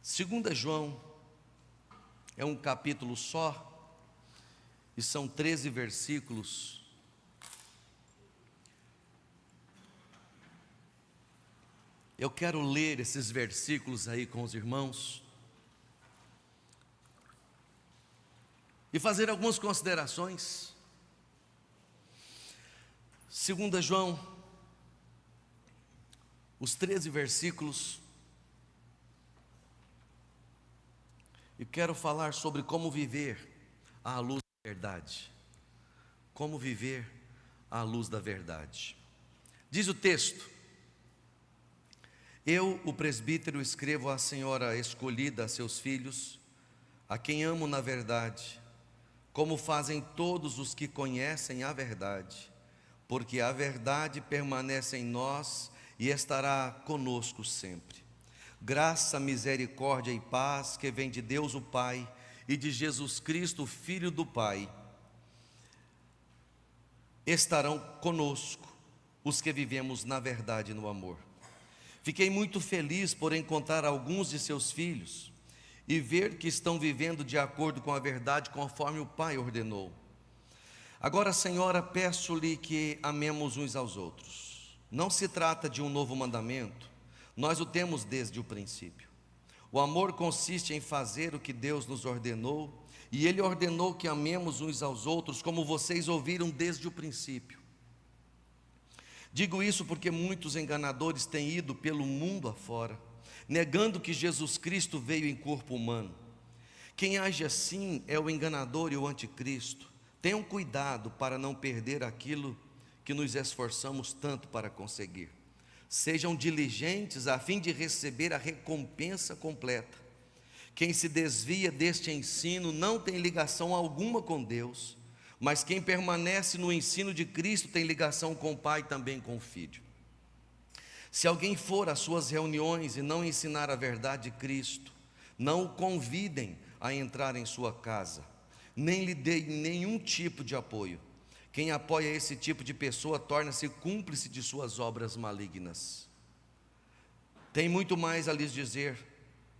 2 João é um capítulo só e são 13 versículos. Eu quero ler esses versículos aí com os irmãos e fazer algumas considerações. 2 João, os 13 versículos. E quero falar sobre como viver à luz da verdade. Como viver à luz da verdade. Diz o texto: eu, o presbítero, escrevo à senhora escolhida, a seus filhos, a quem amo na verdade, como fazem todos os que conhecem a verdade, porque a verdade permanece em nós e estará conosco sempre. Graça, misericórdia e paz que vem de Deus o Pai e de Jesus Cristo, Filho do Pai, estarão conosco, os que vivemos na verdade e no amor. Fiquei muito feliz por encontrar alguns de seus filhos e ver que estão vivendo de acordo com a verdade, conforme o Pai ordenou. Agora, Senhora, peço-lhe que amemos uns aos outros. Não se trata de um novo mandamento, nós o temos desde o princípio. O amor consiste em fazer o que Deus nos ordenou, e Ele ordenou que amemos uns aos outros, como vocês ouviram desde o princípio. Digo isso porque muitos enganadores têm ido pelo mundo afora, negando que Jesus Cristo veio em corpo humano. Quem age assim é o enganador e o anticristo. Tenham cuidado para não perder aquilo que nos esforçamos tanto para conseguir. Sejam diligentes a fim de receber a recompensa completa. Quem se desvia deste ensino não tem ligação alguma com Deus, mas quem permanece no ensino de Cristo tem ligação com o Pai e também com o Filho. Se alguém for às suas reuniões e não ensinar a verdade de Cristo, não o convidem a entrar em sua casa, nem lhe deem nenhum tipo de apoio. Quem apoia esse tipo de pessoa torna-se cúmplice de suas obras malignas. Tem muito mais a lhes dizer,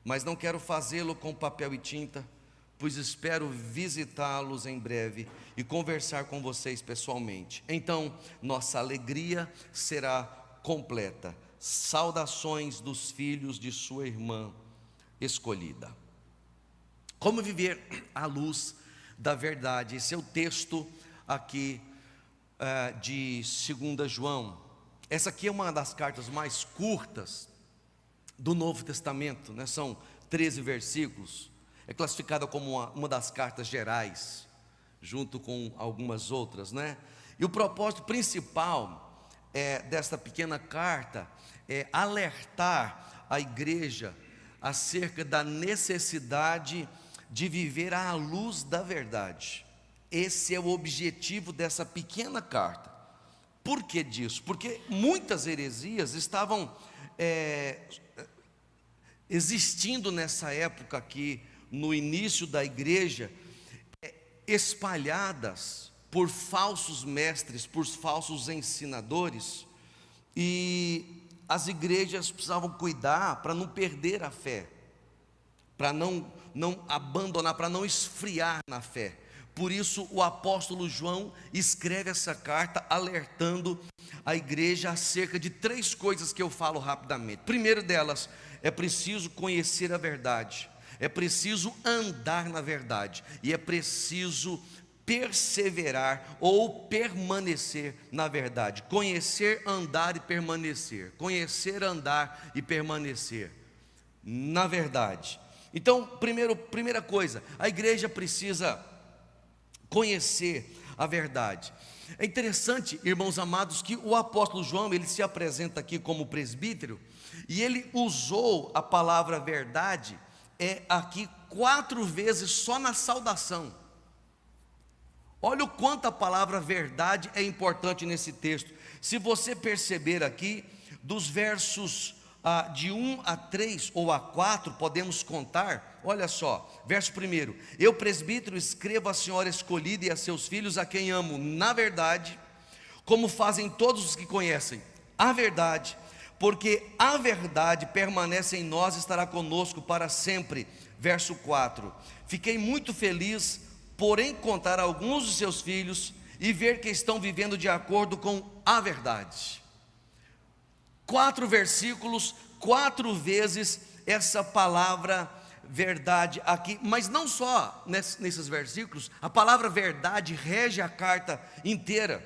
mas não quero fazê-lo com papel e tinta, pois espero visitá-los em breve e conversar com vocês pessoalmente. Então, nossa alegria será completa. Saudações dos filhos de sua irmã escolhida. Como viver à luz da verdade? Esse é o texto aqui de 2 João. Essa aqui é uma das cartas mais curtas do Novo Testamento, né? São 13 versículos. É classificada como uma das cartas gerais, junto com algumas outras, né? E o propósito principal desta pequena carta é alertar a igreja acerca da necessidade de viver à luz da verdade. Esse é o objetivo dessa pequena carta. Por que disso? Porque muitas heresias estavam existindo nessa época aqui, no início da igreja, espalhadas por falsos mestres, por falsos ensinadores, e as igrejas precisavam cuidar para não perder a fé, para não abandonar, para não esfriar na fé. Por isso o apóstolo João escreve essa carta alertando a igreja acerca de 3 coisas que eu falo rapidamente. Primeiro delas, é preciso conhecer a verdade, é preciso andar na verdade, e é preciso perseverar ou permanecer na verdade. Conhecer, andar e permanecer. Conhecer, andar e permanecer na verdade. Então, primeira coisa, a igreja precisa conhecer a verdade. É interessante, irmãos amados, que o apóstolo João, ele se apresenta aqui como presbítero, e ele usou a palavra verdade aqui 4 vezes só na saudação. Olha o quanto a palavra verdade é importante nesse texto. Se você perceber aqui, dos versos de 1 a 3 ou a 4, podemos contar. Olha só, verso 1: eu, presbítero, escrevo à senhora escolhida e a seus filhos, a quem amo na verdade, como fazem todos os que conhecem a verdade, porque a verdade permanece em nós e estará conosco para sempre. Verso 4: fiquei muito feliz por encontrar alguns de seus filhos e ver que estão vivendo de acordo com a verdade. 4 versículos, 4 vezes essa palavra verdade aqui, mas não só nesses versículos, a palavra verdade rege a carta inteira.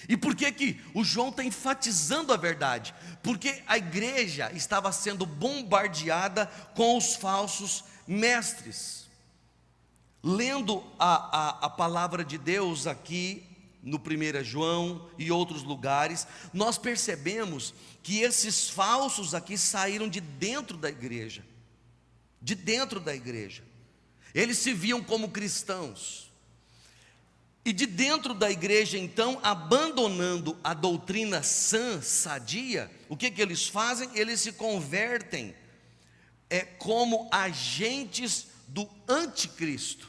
E por que o João está enfatizando a verdade? Porque a igreja estava sendo bombardeada com os falsos mestres. Lendo a palavra de Deus aqui no 1 João e outros lugares, nós percebemos que esses falsos aqui saíram de dentro da igreja. De dentro da igreja. Eles se viam como cristãos. E de dentro da igreja, então, abandonando a doutrina sã, sadia, o que eles fazem? Eles se convertem como agentes do anticristo.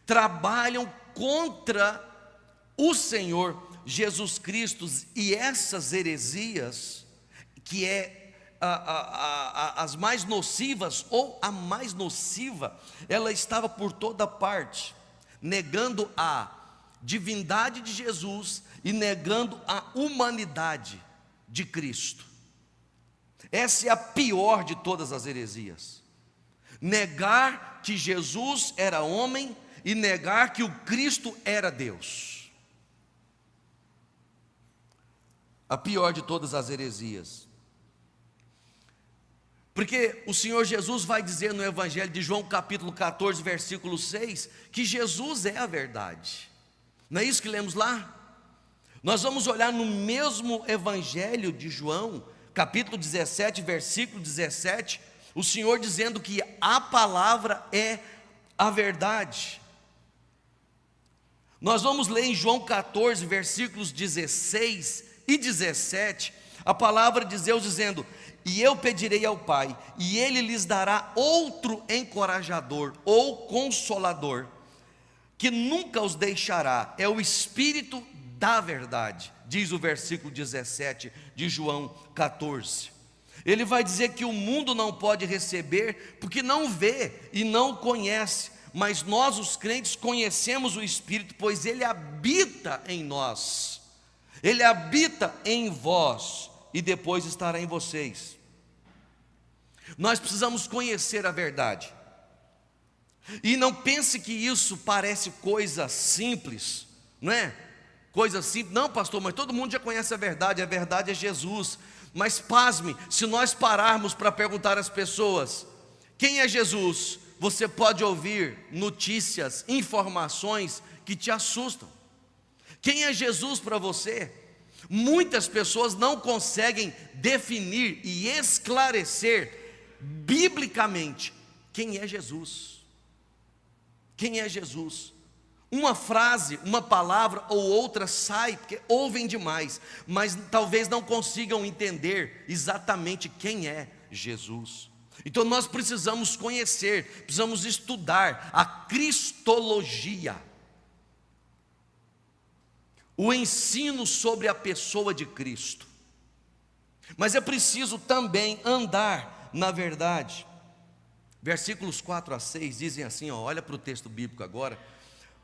Trabalham contra o Senhor Jesus Cristo, e essas heresias, que as mais nocivas, ou a mais nociva, ela estava por toda parte, negando a divindade de Jesus e negando a humanidade de Cristo. Essa é a pior de todas as heresias: negar que Jesus era homem e negar que o Cristo era Deus. A pior de todas as heresias. Porque o Senhor Jesus vai dizer no Evangelho de João capítulo 14, versículo 6, que Jesus é a verdade. Não é isso que lemos lá? Nós vamos olhar no mesmo Evangelho de João, capítulo 17, versículo 17, o Senhor dizendo que a palavra é a verdade. Nós vamos ler em João 14, versículos 16 e 17, a palavra de Deus dizendo: e eu pedirei ao Pai, e Ele lhes dará outro encorajador, ou consolador, que nunca os deixará, é o Espírito da verdade, diz o versículo 17 de João 14. Ele vai dizer que o mundo não pode receber, porque não vê e não conhece, mas nós os crentes conhecemos o Espírito, pois Ele habita em nós, Ele habita em vós, e depois estará em vocês. Nós precisamos conhecer a verdade. E não pense que isso parece coisa simples, não é? Coisa simples, não, pastor, mas todo mundo já conhece a verdade é Jesus. Mas pasme, se nós pararmos para perguntar às pessoas: quem é Jesus? Você pode ouvir notícias, informações que te assustam. Quem é Jesus para você? Muitas pessoas não conseguem definir e esclarecer biblicamente quem é Jesus. Quem é Jesus? Uma frase, uma palavra ou outra sai, porque ouvem demais, mas talvez não consigam entender exatamente quem é Jesus. Então nós precisamos conhecer, precisamos estudar a cristologia, o ensino sobre a pessoa de Cristo. Mas é preciso também andar na verdade. Versículos 4 a 6 dizem assim, olha para o texto bíblico agora,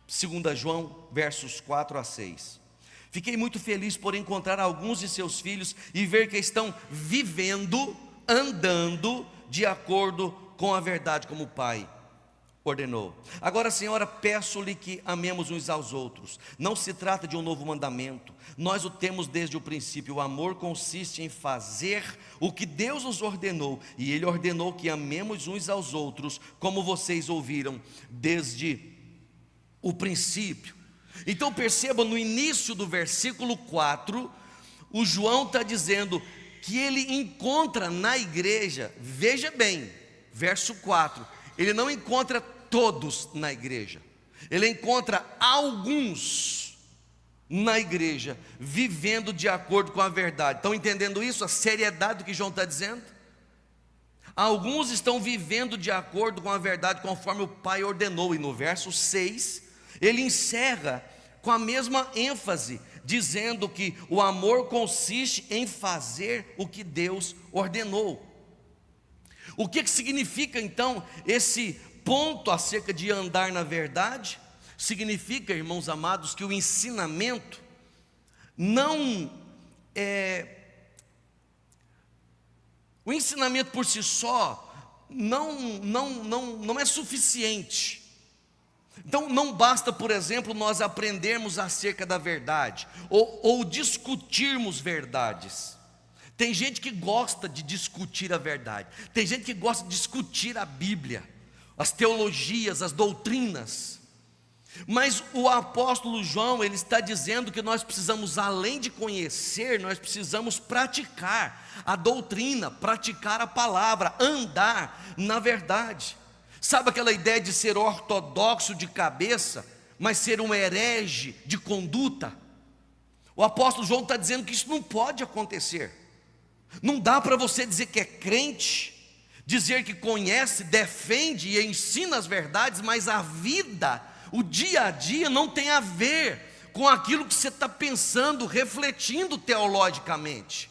2 João, versos 4 a 6. Fiquei muito feliz por encontrar alguns de seus filhos e ver que estão vivendo, andando de acordo com a verdade, como o Pai ordenou. Agora, Senhora, peço-lhe que amemos uns aos outros. Não se trata de um novo mandamento, nós o temos desde o princípio. O amor consiste em fazer o que Deus nos ordenou, e Ele ordenou que amemos uns aos outros, como vocês ouviram desde o princípio. Então perceba, no início do versículo 4, o João está dizendo que ele encontra na igreja, veja bem, verso 4, ele não encontra todos na igreja, ele encontra alguns na igreja, vivendo de acordo com a verdade. Estão entendendo isso? A seriedade do que João está dizendo? Alguns estão vivendo de acordo com a verdade, conforme o Pai ordenou. E no verso 6, ele encerra com a mesma ênfase, dizendo que o amor consiste em fazer o que Deus ordenou. O que significa então esse ponto acerca de andar na verdade? Significa, irmãos amados, que o ensinamento não é... O ensinamento por si só não é suficiente. Então não basta, por exemplo, nós aprendermos acerca da verdade, ou discutirmos verdades. Tem gente que gosta de discutir a verdade, tem gente que gosta de discutir a Bíblia, as teologias, as doutrinas. Mas o apóstolo João, ele está dizendo que nós precisamos, além de conhecer, nós precisamos praticar a doutrina, praticar a palavra, andar na verdade. Sabe aquela ideia de ser ortodoxo de cabeça, mas ser um herege de conduta? O apóstolo João está dizendo que isso não pode acontecer. Não dá para você dizer que é crente, dizer que conhece, defende e ensina as verdades, mas a vida, o dia a dia não tem a ver com aquilo que você está pensando, refletindo teologicamente.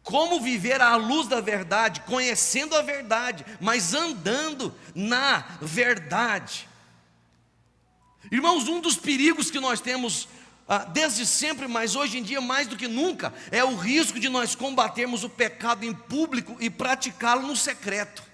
Como viver à luz da verdade, conhecendo a verdade, mas andando na verdade. Irmãos, um dos perigos que nós temos desde sempre, mas hoje em dia mais do que nunca, é o risco de nós combatermos o pecado em público e praticá-lo no secreto.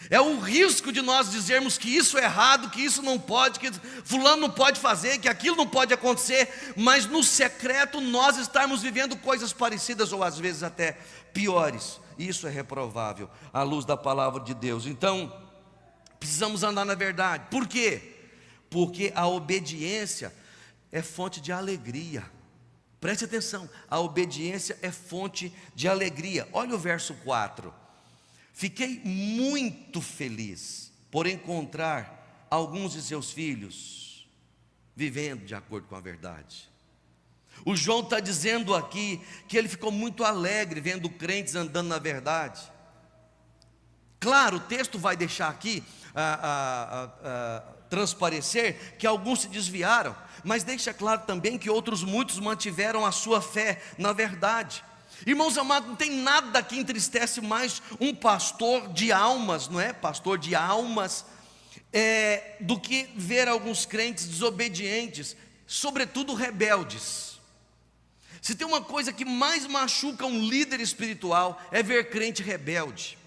É o risco de nós dizermos que isso é errado, que isso não pode, que fulano não pode fazer, que aquilo não pode acontecer, mas no secreto nós estarmos vivendo coisas parecidas ou às vezes até piores. Isso é reprovável à luz da palavra de Deus. Então, precisamos andar na verdade. Por quê? Porque a obediência é fonte de alegria. Preste atenção, a obediência é fonte de alegria. Olha o verso 4. Fiquei muito feliz por encontrar alguns de seus filhos vivendo de acordo com a verdade. O João está dizendo aqui que ele ficou muito alegre vendo crentes andando na verdade. Claro, o texto vai deixar aqui transparecer que alguns se desviaram, mas deixa claro também que outros muitos mantiveram a sua fé na verdade. Irmãos amados, não tem nada que entristece mais um pastor de almas, não é? Pastor de almas, do que ver alguns crentes desobedientes, sobretudo rebeldes. Se tem uma coisa que mais machuca um líder espiritual, é ver crente rebelde.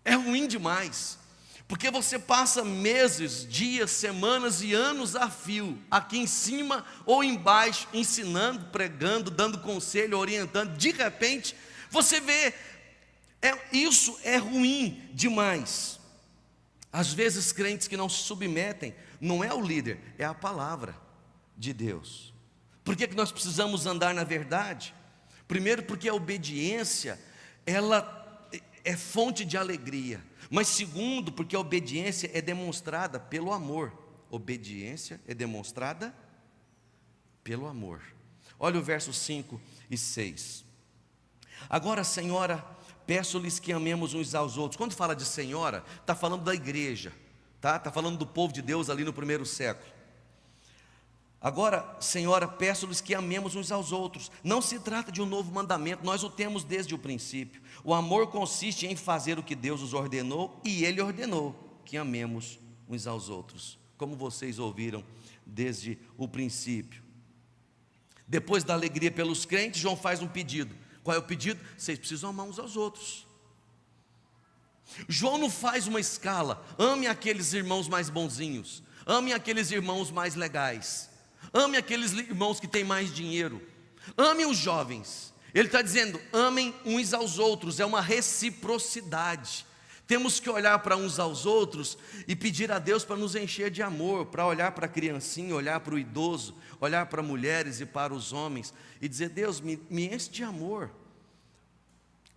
É ruim demais, porque você passa meses, dias, semanas e anos a fio, aqui em cima ou embaixo, ensinando, pregando, dando conselho, orientando. De repente, você vê, isso é ruim demais. Às vezes, crentes que não se submetem, não é o líder, é a palavra de Deus. Por que nós precisamos andar na verdade? Primeiro, porque a obediência, ela é fonte de alegria. Mas segundo, porque a obediência é demonstrada pelo amor. Obediência é demonstrada pelo amor. Olha o verso 5 e 6. Agora, Senhora, peço-lhes que amemos uns aos outros. Quando fala de Senhora, está falando da igreja, está falando do povo de Deus ali no primeiro século. Agora, Senhora, peço-lhes que amemos uns aos outros. Não se trata de um novo mandamento, nós o temos desde o princípio. O amor consiste em fazer o que Deus nos ordenou, e Ele ordenou que amemos uns aos outros, como vocês ouviram desde o princípio. Depois da alegria pelos crentes, João faz um pedido. Qual é o pedido? Vocês precisam amar uns aos outros. João não faz uma escala: ame aqueles irmãos mais bonzinhos, ame aqueles irmãos mais legais, ame aqueles irmãos que têm mais dinheiro, ame os jovens. Ele está dizendo, amem uns aos outros, é uma reciprocidade. Temos que olhar para uns aos outros e pedir a Deus para nos encher de amor, para olhar para a criancinha, olhar para o idoso, olhar para mulheres e para os homens e dizer, Deus, me enche de amor,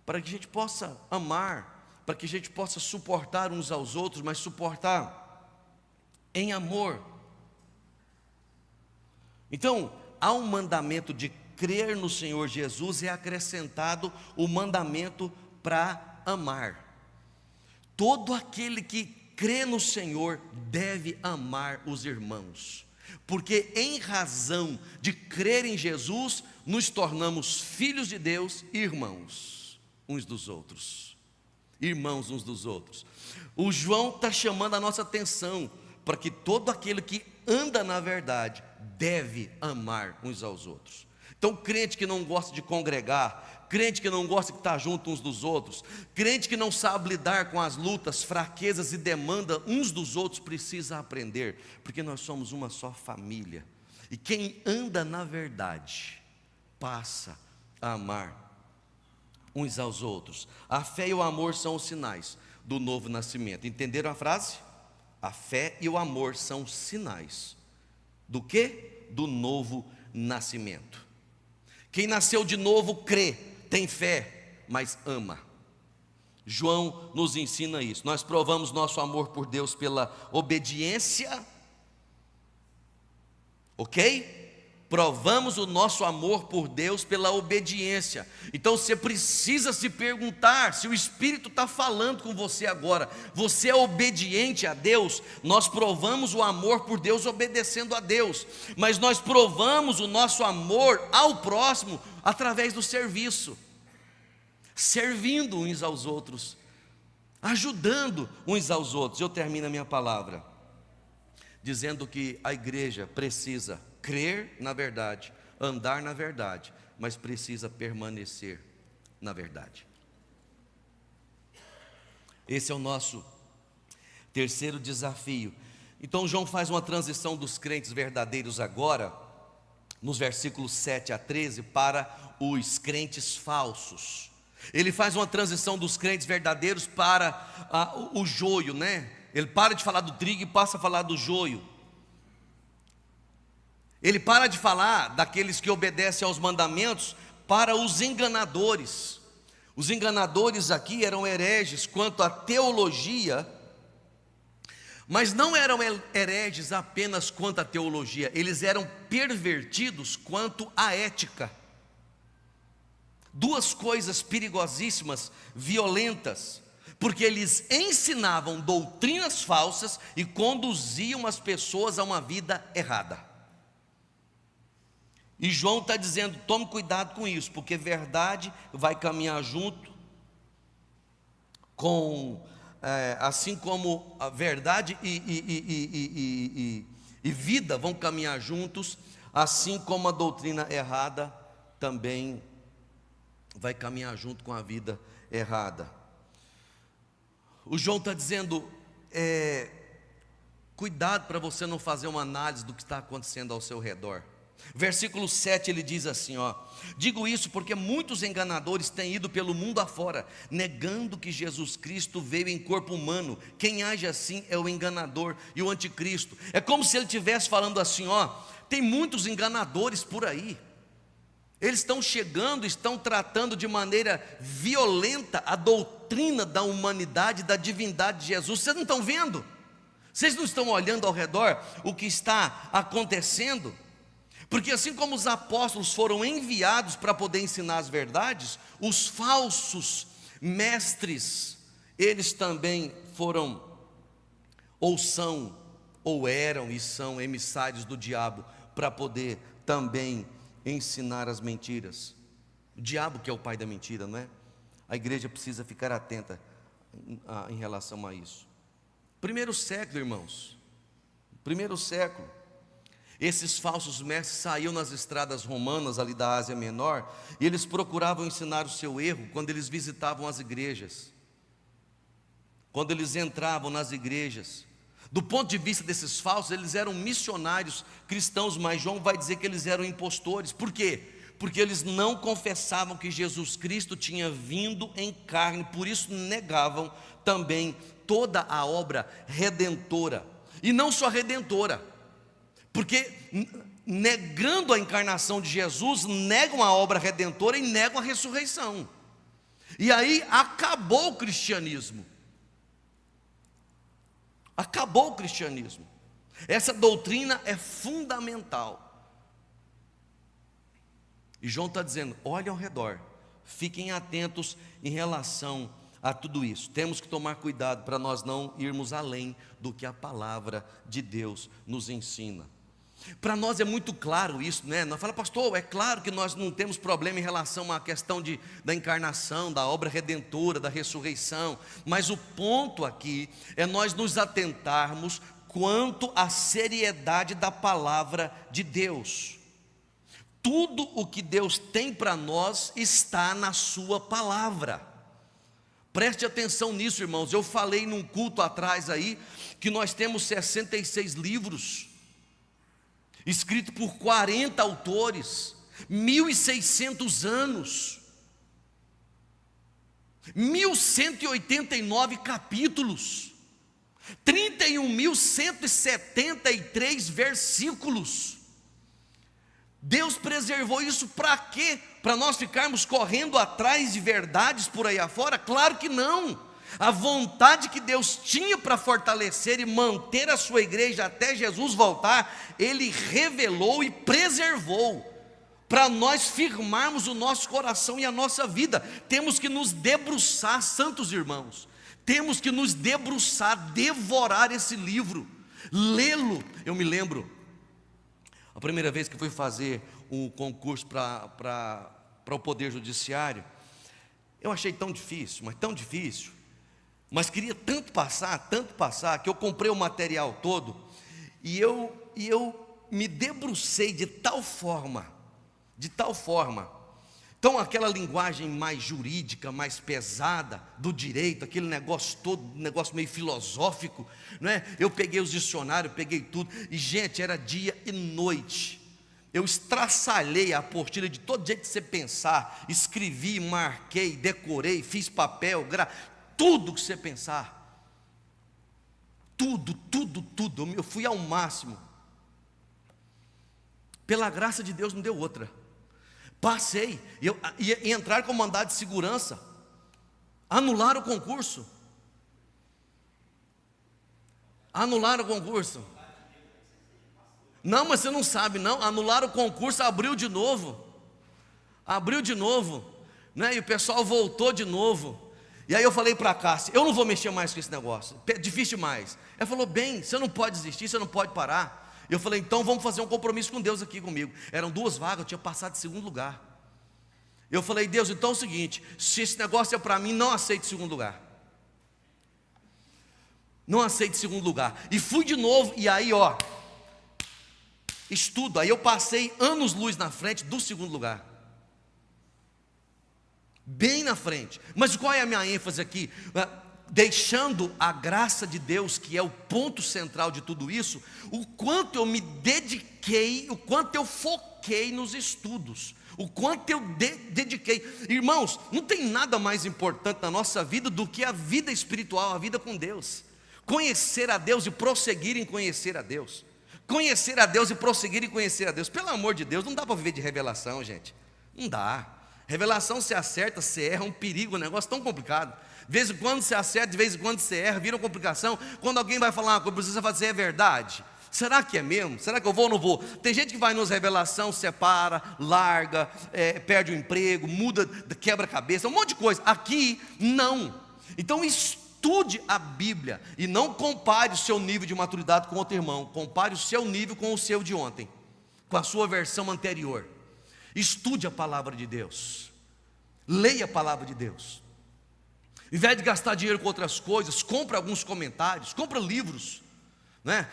para que a gente possa amar, para que a gente possa suportar uns aos outros, mas suportar em amor. Então, há um mandamento de crer no Senhor Jesus, é acrescentado o mandamento para amar. Todo aquele que crê no Senhor deve amar os irmãos, porque em razão de crer em Jesus, nos tornamos filhos de Deus e irmãos uns dos outros. Irmãos uns dos outros. O João está chamando a nossa atenção para que todo aquele que anda na verdade deve amar uns aos outros. Então, crente que não gosta de congregar, crente que não gosta de estar junto uns dos outros, crente que não sabe lidar com as lutas, fraquezas e demanda uns dos outros, precisa aprender, porque nós somos uma só família. E quem anda na verdade passa a amar uns aos outros. A fé e o amor são os sinais do novo nascimento. Entenderam a frase? A fé e o amor são sinais do quê? Do novo nascimento. Quem nasceu de novo crê, tem fé, mas ama. João nos ensina isso. Nós provamos nosso amor por Deus pela obediência, ok? Provamos o nosso amor por Deus pela obediência. Então você precisa se perguntar, se o Espírito está falando com você agora, você é obediente a Deus? Nós provamos o amor por Deus obedecendo a Deus, mas nós provamos o nosso amor ao próximo através do serviço, servindo uns aos outros, ajudando uns aos outros. Eu termino a minha palavra dizendo que a igreja precisa crer na verdade, andar na verdade, mas precisa permanecer na verdade. Esse é o nosso terceiro desafio. Então João faz uma transição dos crentes verdadeiros agora, nos versículos 7 a 13, para os crentes falsos. Ele faz uma transição dos crentes verdadeiros para o joio, né? Ele para de falar do trigo e passa a falar do joio. Ele para de falar daqueles que obedecem aos mandamentos para os enganadores. Os enganadores aqui eram hereges quanto à teologia, mas não eram hereges apenas quanto à teologia, eles eram pervertidos quanto à ética. Duas coisas perigosíssimas, violentas, porque eles ensinavam doutrinas falsas e conduziam as pessoas a uma vida errada. E João está dizendo, tome cuidado com isso, porque verdade vai caminhar junto com, assim como a verdade e vida vão caminhar juntos, assim como a doutrina errada também vai caminhar junto com a vida errada. O João está dizendo, cuidado para você não fazer uma análise do que está acontecendo ao seu redor. Versículo 7 ele diz assim, digo isso porque muitos enganadores têm ido pelo mundo afora, negando que Jesus Cristo veio em corpo humano. Quem age assim é o enganador e o anticristo. É como se ele estivesse falando assim, tem muitos enganadores por aí. Eles estão chegando, estão tratando de maneira violenta a doutrina da humanidade, da divindade de Jesus. Vocês não estão vendo? Vocês não estão olhando ao redor o que está acontecendo? Porque assim como os apóstolos foram enviados para poder ensinar as verdades, os falsos mestres, eles também foram, ou são, ou eram e são emissários do diabo, para poder também ensinar as mentiras. O diabo que é o pai da mentira, não é? A igreja precisa ficar atenta em relação a isso. Primeiro século, irmãos, primeiro século, esses falsos mestres saíam nas estradas romanas ali da Ásia Menor e eles procuravam ensinar o seu erro quando eles visitavam as igrejas, quando eles entravam nas igrejas. Do ponto de vista desses falsos, eles eram missionários cristãos, mas João vai dizer que eles eram impostores. Por quê? Porque eles não confessavam que Jesus Cristo tinha vindo em carne, por isso negavam também toda a obra redentora, e não só redentora, porque negando a encarnação de Jesus, negam a obra redentora e negam a ressurreição. E aí acabou o cristianismo. Acabou o cristianismo. Essa doutrina é fundamental. E João está dizendo, olhem ao redor, fiquem atentos em relação a tudo isso. Temos que tomar cuidado para nós não irmos além do que a palavra de Deus nos ensina. Para nós é muito claro isso, né? Nós falamos, pastor, é claro que nós não temos problema em relação à questão da encarnação, da obra redentora, da ressurreição, mas o ponto aqui é nós nos atentarmos quanto à seriedade da palavra de Deus. Tudo o que Deus tem para nós está na sua palavra. Preste atenção nisso, irmãos. Eu falei num culto atrás aí que nós temos 66 livros escrito por 40 autores, 1.600 anos, 1.189 capítulos, 31.173 versículos. Deus preservou isso para quê? Para nós ficarmos correndo atrás de verdades por aí afora? Claro que não. A vontade que Deus tinha para fortalecer e manter a sua igreja até Jesus voltar, Ele revelou e preservou, para nós firmarmos o nosso coração e a nossa vida. Temos que nos debruçar, santos irmãos, temos que nos debruçar, devorar esse livro, lê-lo. Eu me lembro, a primeira vez que fui fazer um concurso para o Poder Judiciário, eu achei tão difícil, mas tão difícil, mas queria tanto passar, que eu comprei o material todo, e eu me debrucei de tal forma, então aquela linguagem mais jurídica, mais pesada, do direito, aquele negócio todo, negócio meio filosófico, não é? Eu peguei os dicionários, peguei tudo, e gente, era dia e noite, eu estraçalhei a apostila de todo jeito que você pensar, escrevi, marquei, decorei, fiz papel, tudo que você pensar, tudo, eu fui ao máximo. Pela graça de Deus não deu outra. Passei, e entrar com mandado de segurança, anularam o concurso. Não, mas você não sabe não, anularam o concurso, abriu de novo, né? E o pessoal voltou de novo. E aí eu falei para a Cássia, eu não vou mexer mais com esse negócio, difícil demais. Ela falou, bem, você não pode desistir, você não pode parar. Eu falei, então vamos fazer um compromisso com Deus aqui comigo. Eram 2 vagas, eu tinha passado de segundo lugar. Eu falei, Deus, então é o seguinte, se esse negócio é para mim, não aceite segundo lugar. Não aceite segundo lugar. E fui de novo, e aí estudo, aí eu passei anos-luz na frente do segundo lugar. Bem na frente. Mas qual é a minha ênfase aqui? Deixando a graça de Deus, que é o ponto central de tudo isso, o quanto eu me dediquei, o quanto eu foquei nos estudos, o quanto eu dediquei. Irmãos, não tem nada mais importante na nossa vida do que a vida espiritual, a vida com Deus. Conhecer a Deus e prosseguir em conhecer a Deus. Conhecer a Deus e prosseguir em conhecer a Deus. Pelo amor de Deus, não dá para viver de revelação, gente. Não dá. Revelação se acerta, se erra, é um perigo, um negócio tão complicado. De vez em quando você acerta, de vez em quando você erra, vira uma complicação. Quando alguém vai falar uma coisa, precisa fazer, é verdade? Será que é mesmo? Será que eu vou ou não vou? Tem gente que vai nos revelação, separa, larga, perde o emprego, muda, quebra a cabeça, um monte de coisa. Aqui, não. Então estude a Bíblia e não compare o seu nível de maturidade com outro irmão. Compare o seu nível com o seu de ontem, com a sua versão anterior. Estude a palavra de Deus, leia a palavra de Deus. Em vez de gastar dinheiro com outras coisas, compra alguns comentários, compra livros, né?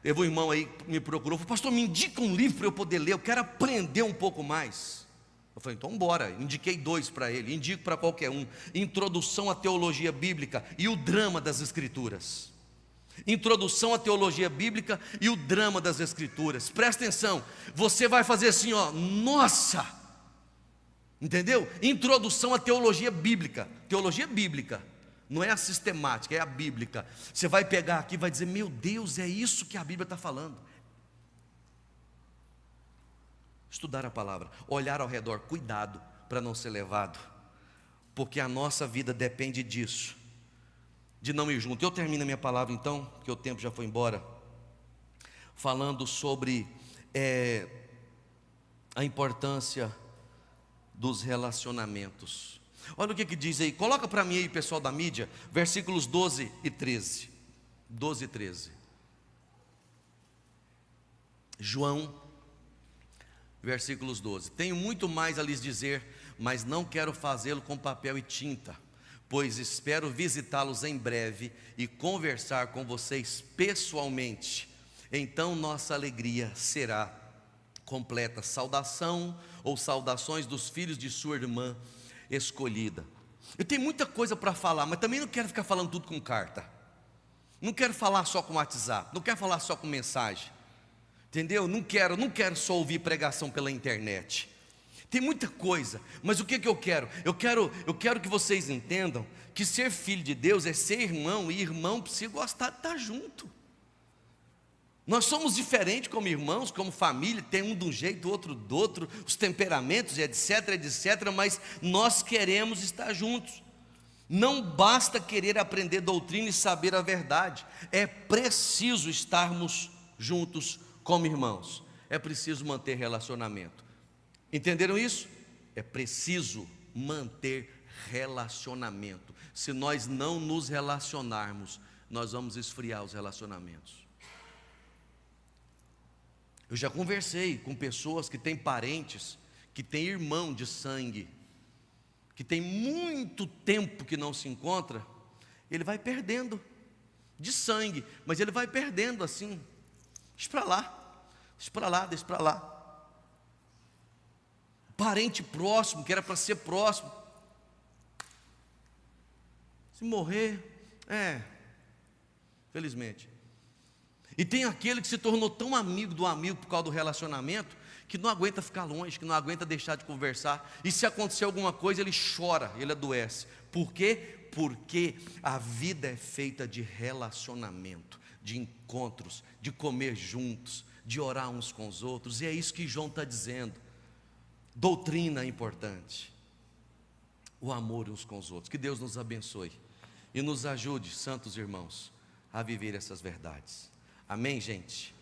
Teve um irmão aí que me procurou, falou, pastor, me indica um livro para eu poder ler, eu quero aprender um pouco mais. Eu falei, então bora. Indiquei 2 para ele, indico para qualquer um. Introdução à Teologia Bíblica e o Drama das Escrituras. Introdução à Teologia Bíblica e o Drama das Escrituras. Presta atenção, você vai fazer assim, nossa, entendeu? Introdução à Teologia Bíblica. Teologia Bíblica, não é a sistemática, é a bíblica. Você vai pegar aqui e vai dizer, meu Deus, é isso que a Bíblia está falando. Estudar a palavra, olhar ao redor, cuidado para não ser levado, porque a nossa vida depende disso, de não ir junto. Eu termino a minha palavra então, porque o tempo já foi embora, falando sobre a importância dos relacionamentos. Olha o que diz aí, coloca para mim aí, pessoal da mídia, versículos 12 e 13. 12 e 13. João, versículos 12. Tenho muito mais a lhes dizer, mas não quero fazê-lo com papel e tinta, pois espero visitá-los em breve e conversar com vocês pessoalmente. Então nossa alegria será completa. Saudação ou saudações dos filhos de sua irmã escolhida. Eu tenho muita coisa para falar, mas também não quero ficar falando tudo com carta. Não quero falar só com WhatsApp, não quero falar só com mensagem. Entendeu? Não quero só ouvir pregação pela internet. Tem muita coisa, mas o que eu quero? Eu quero que vocês entendam que ser filho de Deus é ser irmão, e irmão precisa gostar de estar junto. Nós somos diferentes como irmãos, como família, tem um de um jeito, outro do outro, os temperamentos, etc, etc, mas nós queremos estar juntos. Não basta querer aprender doutrina e saber a verdade, é preciso estarmos juntos como irmãos, é preciso manter relacionamento. Entenderam isso? É preciso manter relacionamento. Se nós não nos relacionarmos, nós vamos esfriar os relacionamentos. Eu já conversei com pessoas que têm parentes, que têm irmão de sangue, que tem muito tempo que não se encontra. Ele vai perdendo de sangue, mas ele vai perdendo assim. Deixa para lá, deixa para lá, deixa para lá. Parente próximo, que era para ser próximo, se morrer, felizmente. E tem aquele que se tornou tão amigo do amigo por causa do relacionamento, que não aguenta ficar longe, que não aguenta deixar de conversar, e se acontecer alguma coisa ele chora, ele adoece. Por quê? Porque a vida é feita de relacionamento, de encontros, de comer juntos, de orar uns com os outros, e é isso que João está dizendo. Doutrina é importante, o amor uns com os outros. Que Deus nos abençoe e nos ajude, santos irmãos, a viver essas verdades. Amém, gente?